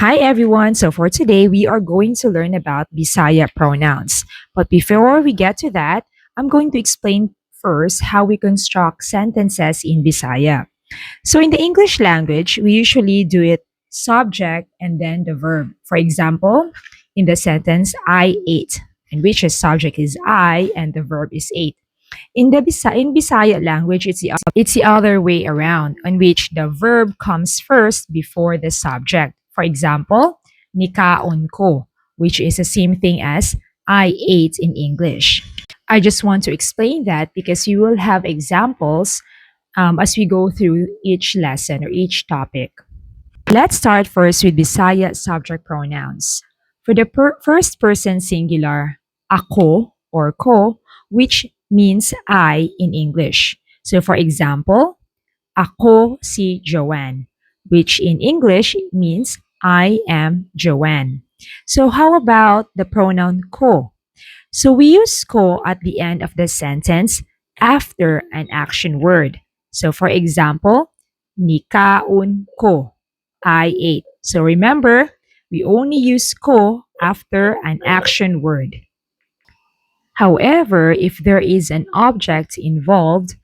Hi everyone. So for today, we are going to learn about Bisaya pronouns. But before we get to that, I'm going to explain first how we construct sentences in Bisaya. So in the English language, we usually do it subject and then the verb. For example, in the sentence, I ate, in which the subject is I and the verb is ate. In Bisaya language, it's the other way around, in which the verb comes first before the subject. For example, nikaon ko, which is the same thing as I ate in English. I just want to explain that because you will have examples as we go through each lesson or each topic. Let's start first with Bisaya subject pronouns. For the first person singular, ako or ko, which means I in English. So for example, ako si Joanne, which in English means I am Joanne. So how about the pronoun ko? So we use ko at the end of the sentence after an action word. So for example, nikaun ko, I ate. So remember, we only use ko after an action word. However, if there is an object involved,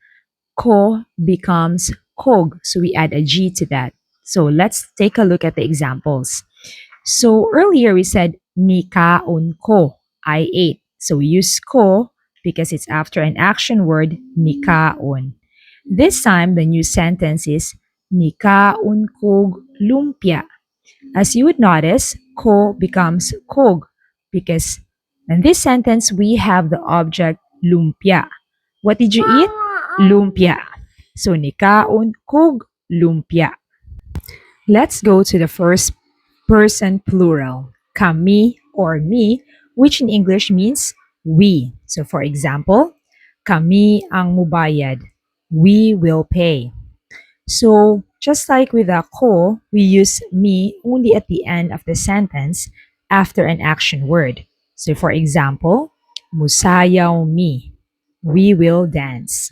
ko becomes kog. So we add a G to that. So let's take a look at the examples. So earlier we said nikaon ko, I ate. So we use ko because it's after an action word nikaon. This time the new sentence is nikaon kog lumpia. As you would notice, ko becomes kog because in this sentence we have the object lumpia. What did you eat? Lumpia. So nikaon kog lumpia. Let's go to the first person plural, kami or me, which in English means we. So for example, kami ang mubayad. We will pay. So just like with ako, we use me only at the end of the sentence after an action word. So for example, musayaw mi. We will dance.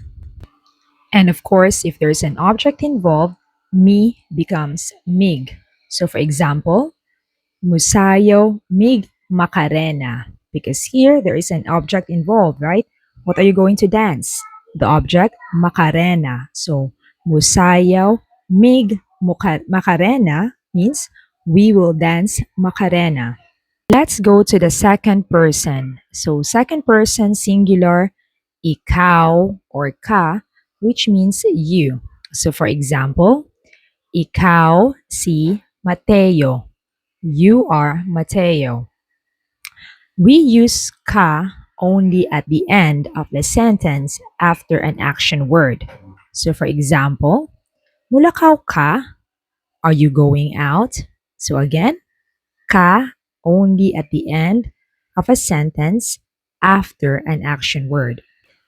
And of course, if there's an object involved, me becomes mig. So for example, musayaw mig macarena. Because here there is an object involved, right? What are you going to dance? The object macarena. So musayaw mig macarena means we will dance macarena. Let's go to the second person. So second person singular, ikaw or ka, which means you. So for example, ikaw si Mateo. You are Mateo. We use ka only at the end of the sentence after an action word. So for example, mulakaw ka? Are you going out? So again, ka only at the end of a sentence after an action word.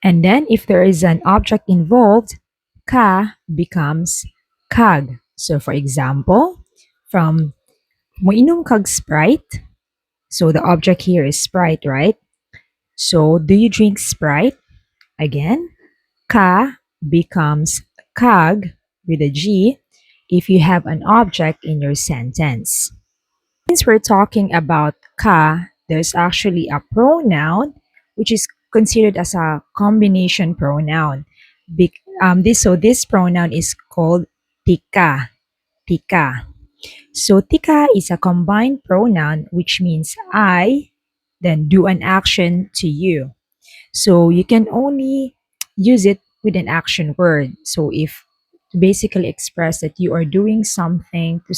And then if there is an object involved, ka becomes kag. So for example, from moinom kag Sprite. So the object here is Sprite, right? So do you drink Sprite? Again, ka becomes kag with a G if you have an object in your sentence. Since we're talking about ka, there's actually a pronoun which is considered as a combination pronoun. This pronoun is called tika. Tika. So tika is a combined pronoun which means I, then do an action to you. So you can only use it with an action word. So if to basically express that you are doing something to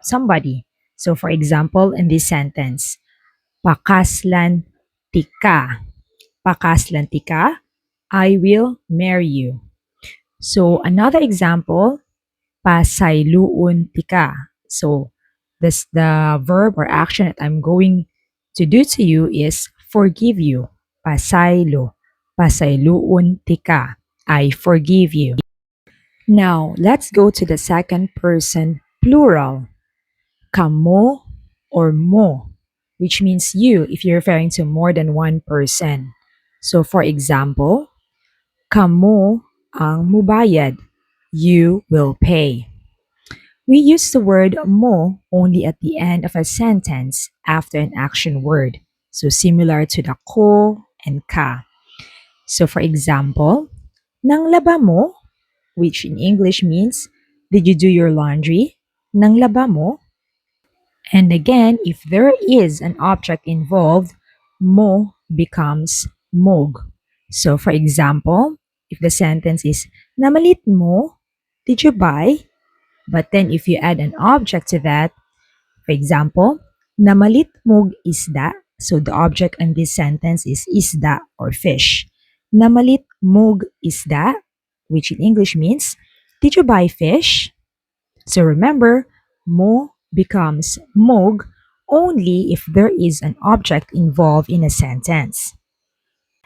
somebody. So for example, in this sentence, pakaslan tika. Pakaslan tika, I will marry you. So another example, pasayloon tika. So this the verb or action that I'm going to do to you is forgive you. Pasaylo. Pasayloon tika. I forgive you. Now, let's go to the second person plural. Kamo or mo, which means you if you're referring to more than one person. So for example, kamo ang mubayad. You will pay. We use the word mo only at the end of a sentence after an action word. So similar to the ko and ka. So for example, nang laba mo, which in English means, did you do your laundry? Nang laba mo? And again, if there is an object involved, mo becomes mog. So for example, if the sentence is, namalit mo, did you buy? But then if you add an object to that, for example, namalit mog isda. So the object in this sentence is isda or fish. Namalit mog isda, which in English means, did you buy fish? So remember, mo becomes mog only if there is an object involved in a sentence.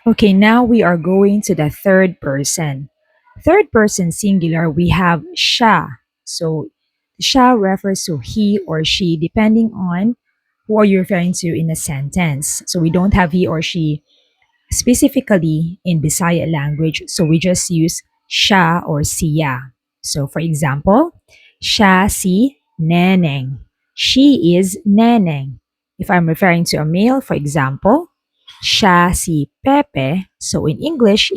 Okay, now we are going to the third person. Third person singular, we have siya. So siya refers to he or she depending on who are you referring to in a sentence. So we don't have he or she specifically in Bisaya language, so we just use siya or siya. So for example, siya si Neneng. She is Neneng. If I'm referring to a male, for example, siya si Pepe. So in English,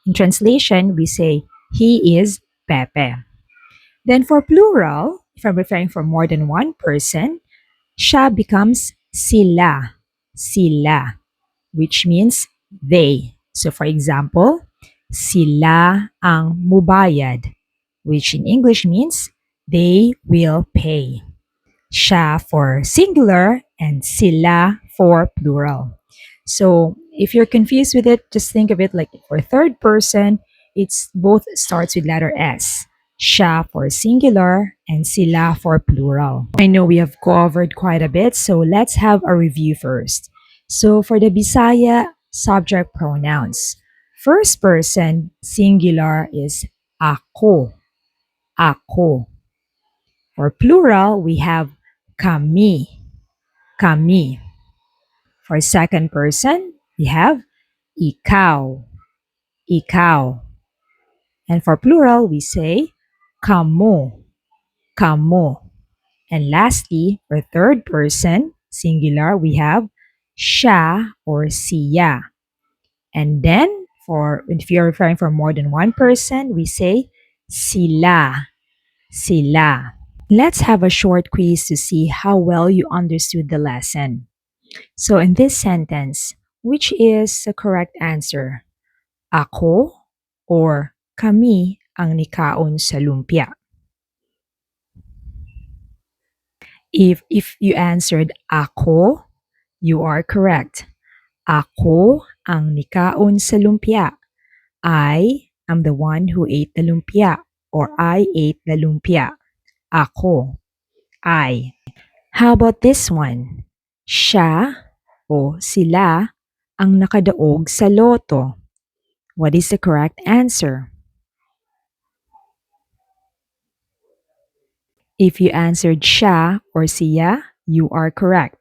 in translation, we say he is Pepe. Then for plural, if I'm referring for more than one person, siya becomes sila. Sila, which means they. So for example, sila ang mubayad, which in English means they will pay. Siya for singular and sila for plural. So if you're confused with it, just think of it like for third person, it's both starts with letter S. Siya for singular and sila for plural. I know we have covered quite a bit, so let's have a review first. So for the Bisaya subject pronouns, first person singular is ako. Ako. For plural, we have kami. Kami. For second person, we have ikaw. Ikaw. And for plural, we say kamo. Kamo. And lastly, for third person, singular, we have siya or siya. And then, for if you're referring for more than one person, we say sila. Sila. Let's have a short quiz to see how well you understood the lesson. So in this sentence, which is the correct answer? Ako or kami ang nikaon sa lumpia? If you answered ako, you are correct. Ako ang nikaon sa lumpia. I am the one who ate the lumpia, or I ate the lumpia. Ako. I. How about this one? Siya o sila ang nakadaog sa loto. What is the correct answer? If you answered siya or siya, you are correct.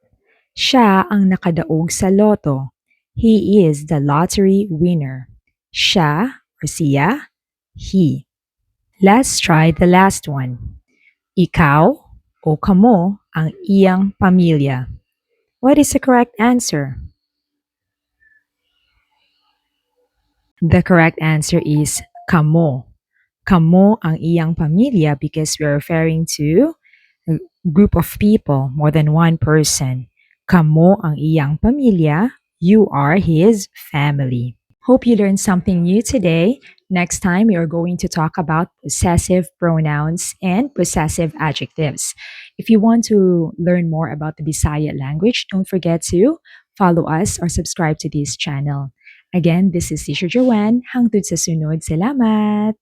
Siya ang nakadaog sa loto. He is the lottery winner. Siya or siya, he. Let's try the last one. Ikaw o kamo ang iyang pamilya. What is the correct answer? The correct answer is kamo. Kamo ang iyang pamilya because we're referring to a group of people, more than one person. Kamo ang iyang pamilya, you are his family. Hope you learned something new today. Next time, we are going to talk about possessive pronouns and possessive adjectives. If you want to learn more about the Bisaya language, don't forget to follow us or subscribe to this channel. Again, this is Teacher Joanne. Hangtod sa sunod. Salamat!